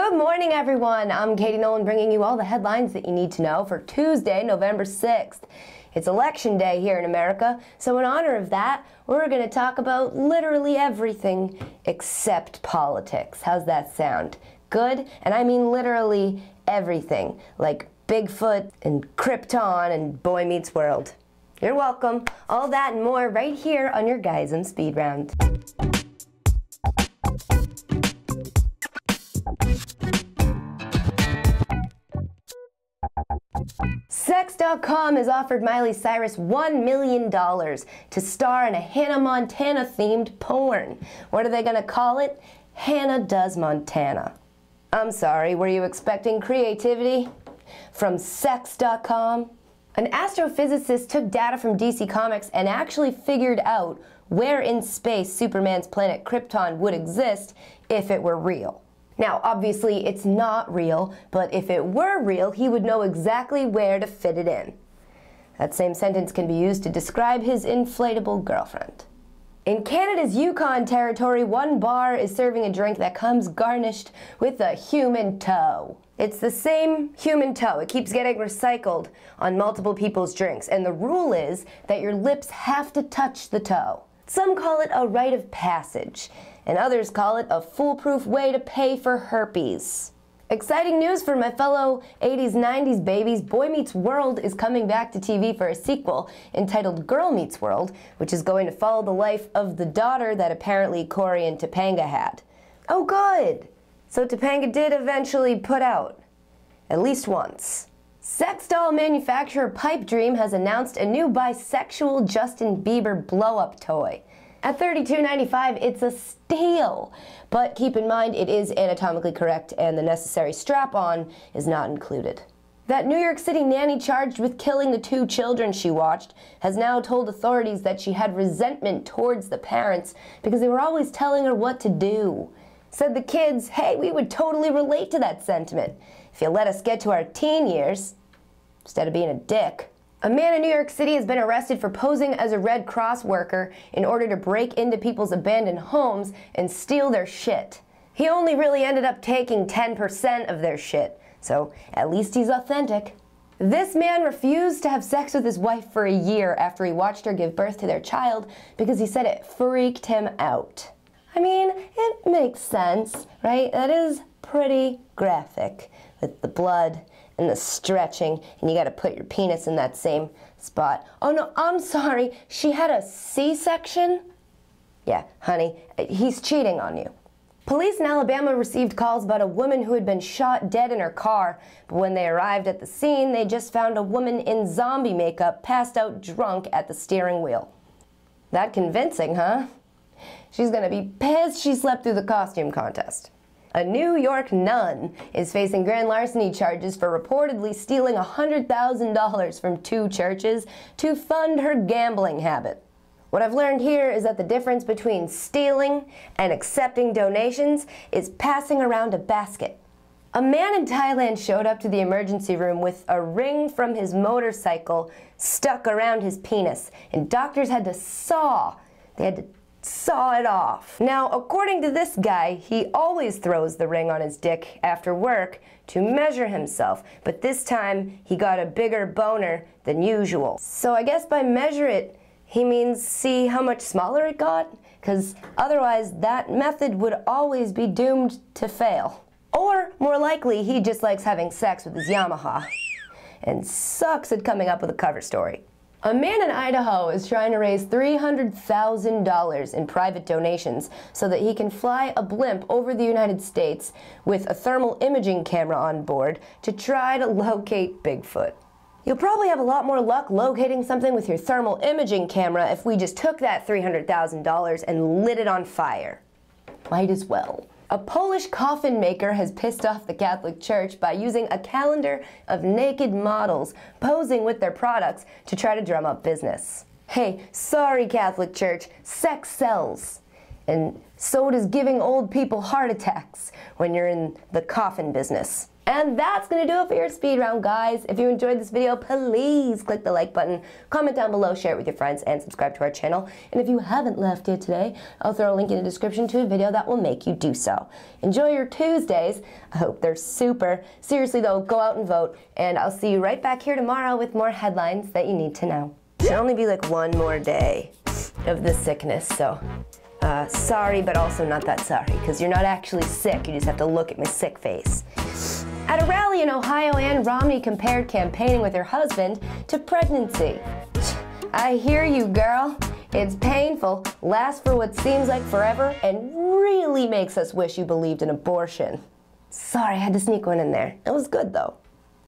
Good morning, everyone. I'm Katie Nolan, bringing you all the headlines that you need to know for Tuesday, November 6th. It's election day here in America, so in honor of that, we're going to talk about literally everything except politics. How's that sound? Good? And I mean literally everything, like Bigfoot and Krypton and Boy Meets World. You're welcome. All that and more right here on your Guyism Speed Round. Sex.com has offered Miley Cyrus $1 million to star in a Hannah Montana-themed porn. What are they going to call it? Hannah Does Montana. I'm sorry, were you expecting creativity from Sex.com? An astrophysicist took data from DC Comics and actually figured out where in space Superman's planet Krypton would exist if it were real. Now, obviously, it's not real, but if it were real, he would know exactly where to fit it in. That same sentence can be used to describe his inflatable girlfriend. In Canada's Yukon territory, one bar is serving a drink that comes garnished with a human toe. It's the same human toe. It keeps getting recycled on multiple people's drinks, and the rule is that your lips have to touch the toe. Some call it a rite of passage, and others call it a foolproof way to pay for herpes. Exciting news for my fellow 80s, 90s babies. Boy Meets World is coming back to TV for a sequel entitled Girl Meets World, which is going to follow the life of the daughter that apparently Cory and Topanga had. Oh, good! So Topanga did eventually put out, at least once. Sex doll manufacturer Pipe Dream has announced a new bisexual Justin Bieber blow-up toy. At $32.95, it's a steal, but keep in mind it is anatomically correct and the necessary strap-on is not included. That New York City nanny charged with killing the 2 children she watched has now told authorities that she had resentment towards the parents because they were always telling her what to do. Said the kids, hey, we would totally relate to that sentiment if you let us get to our teen years, instead of being a dick. A man in New York City has been arrested for posing as a Red Cross worker in order to break into people's abandoned homes and steal their shit. He only really ended up taking 10% of their shit, so at least he's authentic. This man refused to have sex with his wife for a year after he watched her give birth to their child because he said it freaked him out. I mean, it makes sense, right? That is pretty graphic with the blood and the stretching, and you gotta put your penis in that same spot. Oh no, I'm sorry, she had a C-section? Yeah, honey, he's cheating on you. Police in Alabama received calls about a woman who had been shot dead in her car, but when they arrived at the scene, they just found a woman in zombie makeup passed out drunk at the steering wheel. That convincing, huh? She's gonna be pissed she slept through the costume contest. A New York nun is facing grand larceny charges for reportedly stealing $100,000 from 2 churches to fund her gambling habit. What I've learned here is that the difference between stealing and accepting donations is passing around a basket. A man in Thailand showed up to the emergency room with a ring from his motorcycle stuck around his penis, and doctors had to saw it off. Now, according to this guy, he always throws the ring on his dick after work to measure himself, but this time he got a bigger boner than usual. So I guess by measure it, he means see how much smaller it got? Because otherwise that method would always be doomed to fail. Or, more likely, he just likes having sex with his Yamaha and sucks at coming up with a cover story. A man in Idaho is trying to raise $300,000 in private donations so that he can fly a blimp over the United States with a thermal imaging camera on board to try to locate Bigfoot. You'll probably have a lot more luck locating something with your thermal imaging camera if we just took that $300,000 and lit it on fire. Might as well. A Polish coffin maker has pissed off the Catholic Church by using a calendar of naked models posing with their products to try to drum up business. Hey, sorry Catholic Church, sex sells. And So does giving old people heart attacks when you're in the coffin business. And that's going to do it for your speed round, guys. If you enjoyed this video, please click the like button, comment down below, share it with your friends, and subscribe to our channel. And if you haven't left here today, I'll throw a link in the description to a video that will make you do so. Enjoy your Tuesdays. I hope they're super. Seriously though, go out and vote, and I'll see you right back here tomorrow with more headlines that you need to know. It should only be like one more day of this sickness, so sorry, but also not that sorry, because you're not actually sick, you just have to look at my sick face. At a rally in Ohio, Ann Romney compared campaigning with her husband to pregnancy. I hear you, girl. It's painful, lasts for what seems like forever, and really makes us wish you believed in abortion. Sorry, I had to sneak one in there. It was good, though.